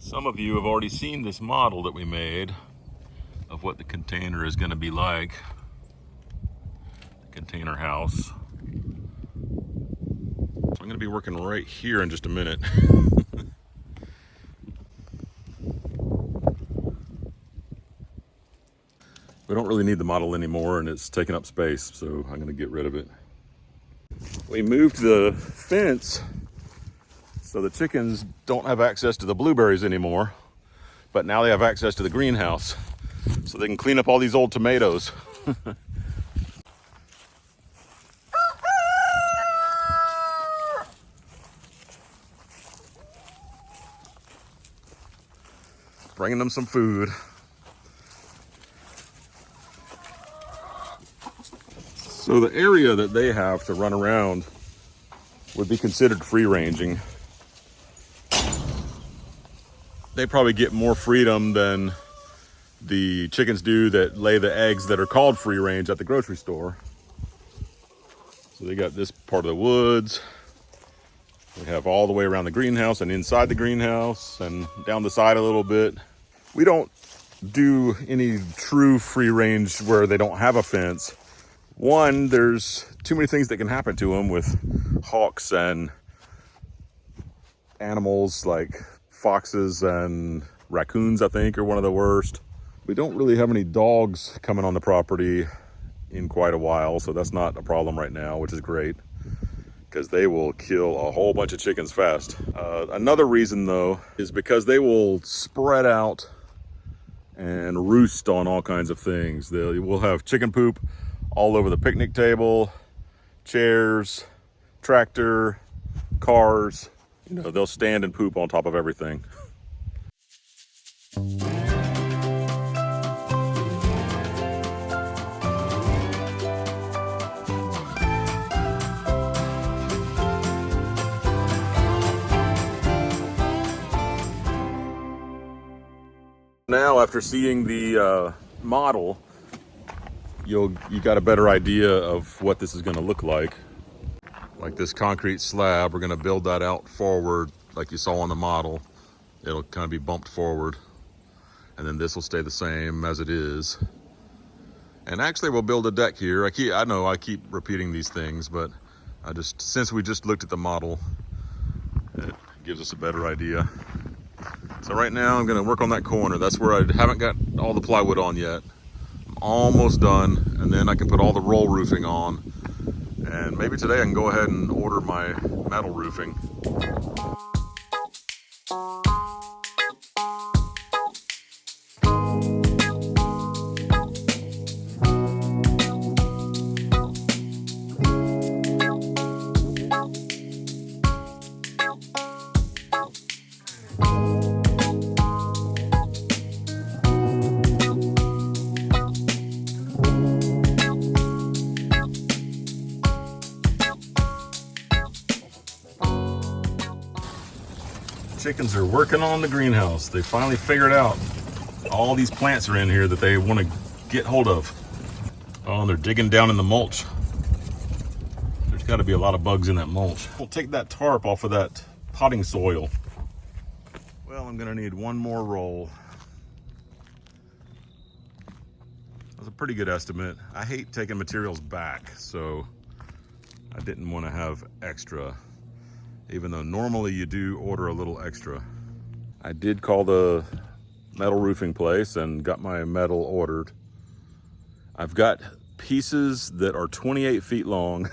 Some of you have already seen this model that we made of what the container is going to be like, the container house. I'm going to be working right here in just a minute. We don't really need the model anymore and it's taking up space, so I'm going to get rid of it. We moved the fence so the chickens don't have access to the blueberries anymore, but now they have access to the greenhouse, so they can clean up all these old tomatoes. Bringing them some food. So the area that they have to run around would be considered free ranging. They probably get more freedom than the chickens do that lay the eggs that are called free range at the grocery store. So they got this part of the woods. We have all the way around the greenhouse and inside the greenhouse and down the side a little bit. We don't do any true free range where they don't have a fence. One, there's too many things that can happen to them with hawks and animals like foxes and raccoons, I think, are one of the worst. We don't really have any dogs coming on the property in quite a while, so that's not a problem right now, which is great because they will kill a whole bunch of chickens fast. Another reason though is because they will spread out and roost on all kinds of things. We'll have chicken poop all over the picnic table, chairs, tractor, cars. You know, they'll stand and poop on top of everything. Now, after seeing the model, you got a better idea of what this is going to look like. Like this concrete slab, we're going to build that out forward like you saw on the model. It'll kind of be bumped forward, and then this will stay the same as it is. And actually we'll build a deck here. I know I keep repeating these things, but since we just looked at the model, it gives us a better idea. So right now I'm going to work on that corner. That's where I haven't got all the plywood on yet. I'm almost done, and then I can put all the roll roofing on. And maybe today I can go ahead and order my metal roofing. Chickens are working on the greenhouse. They finally figured out all these plants are in here that they want to get hold of. Oh, and they're digging down in the mulch. There's got to be a lot of bugs in that mulch. We'll take that tarp off of that potting soil. Well, I'm gonna need one more roll. That's a pretty good estimate. I hate taking materials back, so I didn't want to have extra, even though normally you do order a little extra. I did call the metal roofing place and got my metal ordered. I've got pieces that are 28 feet long.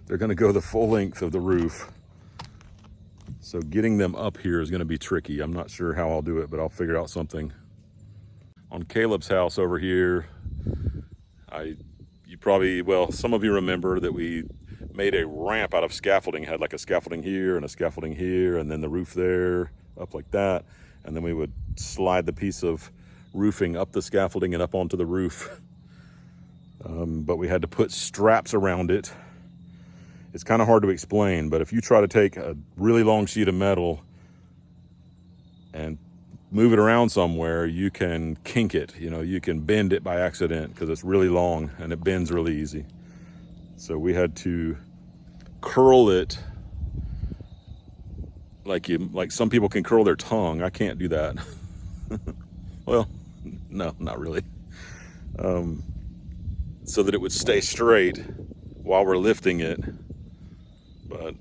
They're gonna go the full length of the roof. So getting them up here is gonna be tricky. I'm not sure how I'll do it, but I'll figure out something. On Caleb's house over here, some of you remember that we made a ramp out of scaffolding. Had like a scaffolding here and a scaffolding here, and then the roof there, up like that. And then we would slide the piece of roofing up the scaffolding and up onto the roof. But we had to put straps around it. It's kind of hard to explain, but if you try to take a really long sheet of metal and move it around somewhere, you can kink it. You know, you can bend it by accident because it's really long and it bends really easy. So we had to curl it like some people can curl their tongue. I can't do that. Well, no, not really. So that it would stay straight while we're lifting it. But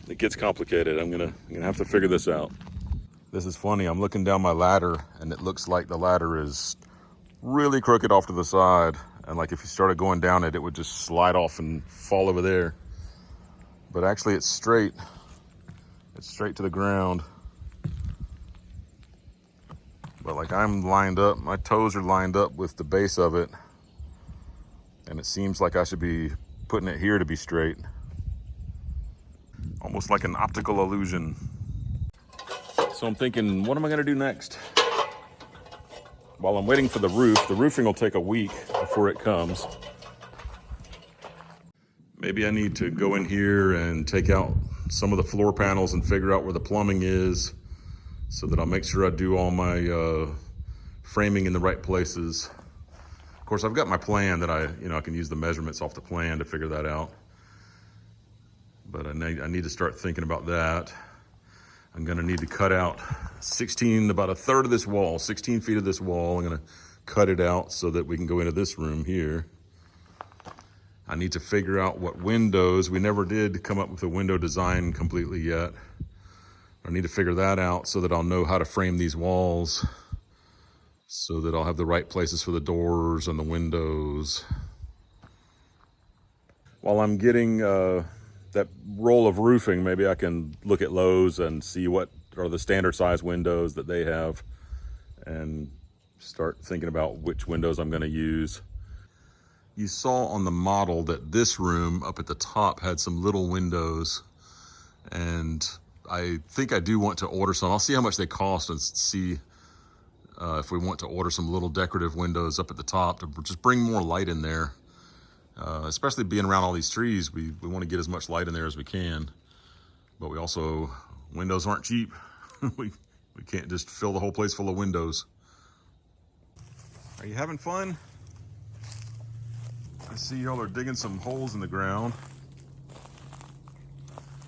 it gets complicated. I'm gonna have to figure this out. This is funny. I'm looking down my ladder and it looks like the ladder is really crooked off to the side. And like if you started going down it, it would just slide off and fall over there. But actually it's straight. It's straight to the ground. But like I'm lined up, my toes are lined up with the base of it. And it seems like I should be putting it here to be straight. Almost like an optical illusion. So I'm thinking, what am I gonna do next? While I'm waiting for the roofing will take a week before it comes. Maybe I need to go in here and take out some of the floor panels and figure out where the plumbing is so that I'll make sure I do all my framing in the right places. Of course, I've got my plan that I can use the measurements off the plan to figure that out. But I need to start thinking about that. I'm gonna need to cut out about a third of this wall, 16 feet of this wall. I'm gonna cut it out so that we can go into this room here. I need to figure out what windows. We never did come up with a window design completely yet. I need to figure that out so that I'll know how to frame these walls so that I'll have the right places for the doors and the windows. While I'm getting that roll of roofing, maybe I can look at Lowe's and see what are the standard size windows that they have and start thinking about which windows I'm gonna use. You saw on the model that this room up at the top had some little windows, and I think I do want to order some. I'll see how much they cost and see if we want to order some little decorative windows up at the top to just bring more light in there. Especially being around all these trees, we want to get as much light in there as we can. But we also, windows aren't cheap. we can't just fill the whole place full of windows. Are you having fun? I see y'all are digging some holes in the ground.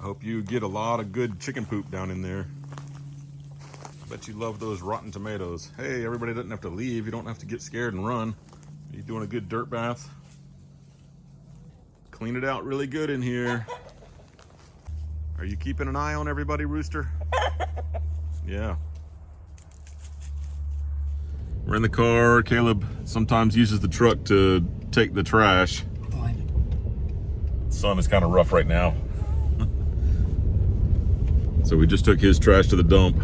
I hope you get a lot of good chicken poop down in there. I bet you love those rotten tomatoes. Hey, everybody doesn't have to leave. You don't have to get scared and run. Are you doing a good dirt bath? Clean it out really good in here. Are you keeping an eye on everybody, Rooster? Yeah. We're in the car. Caleb sometimes uses the truck to take the trash. The sun is kind of rough right now. So we just took his trash to the dump.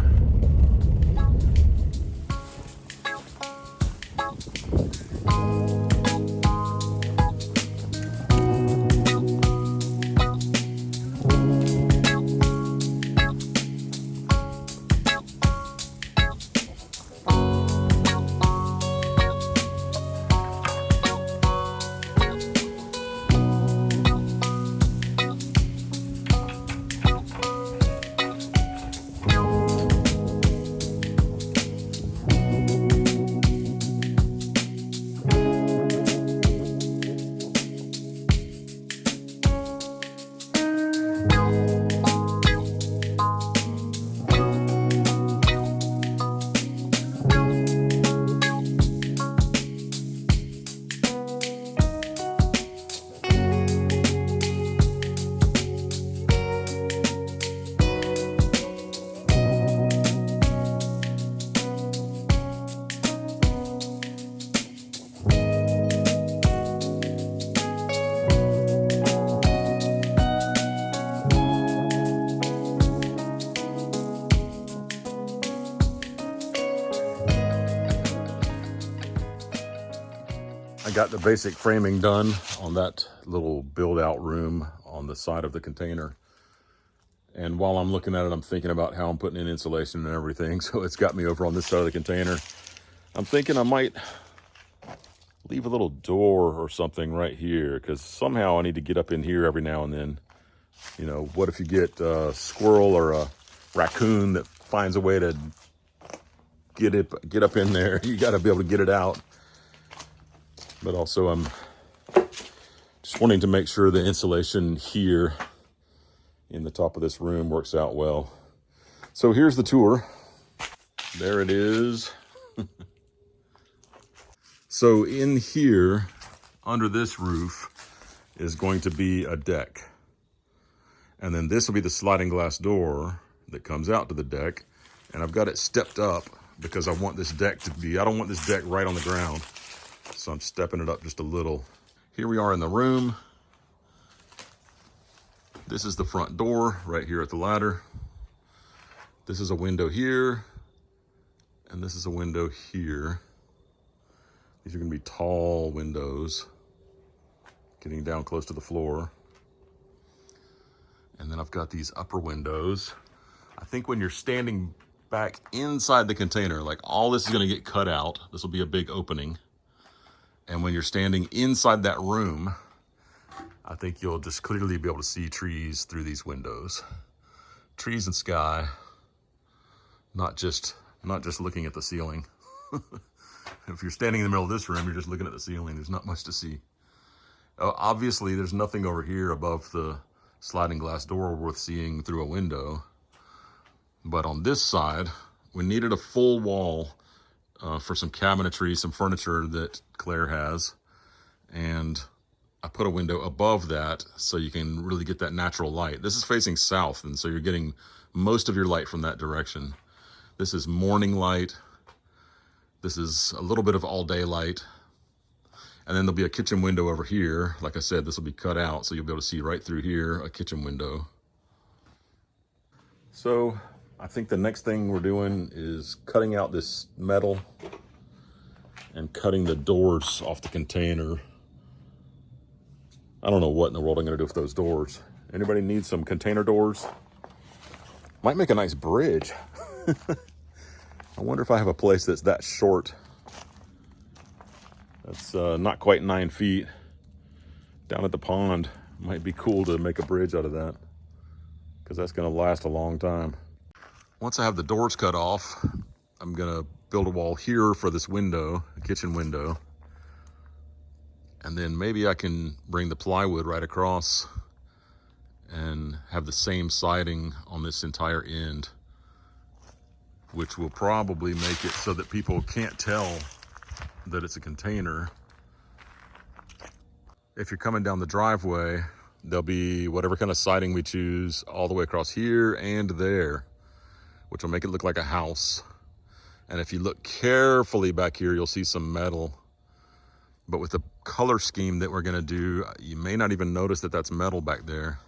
I got the basic framing done on that little build out room on the side of the container. And while I'm looking at it, I'm thinking about how I'm putting in insulation and everything. So it's got me over on this side of the container. I'm thinking I might leave a little door or something right here because somehow I need to get up in here every now and then. You know, what if you get a squirrel or a raccoon that finds a way to get up in there? You got to be able to get it out. But also I'm just wanting to make sure the insulation here in the top of this room works out well. So here's the tour. There it is. So in here, under this roof, is going to be a deck. And then this will be the sliding glass door that comes out to the deck. And I've got it stepped up because I want this deck to be, I don't want this deck right on the ground. So I'm stepping it up just a little. Here we are in the room. This is the front door right here at the ladder. This is a window here. And this is a window here. These are gonna be tall windows, getting down close to the floor. And then I've got these upper windows. I think when you're standing back inside the container, like all this is gonna get cut out. This will be a big opening. And when you're standing inside that room, I think you'll just clearly be able to see trees through these windows. Trees and sky, not just looking at the ceiling. If you're standing in the middle of this room, you're just looking at the ceiling. There's not much to see. Obviously, there's nothing over here above the sliding glass door worth seeing through a window. But on this side, we needed a full wall for some cabinetry, some furniture that Claire has. And I put a window above that so you can really get that natural light. This is facing south, and so you're getting most of your light from that direction. This is morning light. This is a little bit of all day light. And then there'll be a kitchen window over here. Like I said, this will be cut out, so you'll be able to see right through here, a kitchen window. So I think the next thing we're doing is cutting out this metal and cutting the doors off the container. I don't know what in the world I'm gonna do with those doors. Anybody need some container doors? Might make a nice bridge. I wonder if I have a place that's that short. That's not quite 9 feet. Down at the pond, might be cool to make a bridge out of that, because that's gonna last a long time. Once I have the doors cut off, I'm gonna build a wall here for this window, a kitchen window. And then maybe I can bring the plywood right across and have the same siding on this entire end, which will probably make it so that people can't tell that it's a container. If you're coming down the driveway, there'll be whatever kind of siding we choose all the way across here and there, which will make it look like a house. And if you look carefully back here, you'll see some metal. But with the color scheme that we're gonna do, you may not even notice that that's metal back there.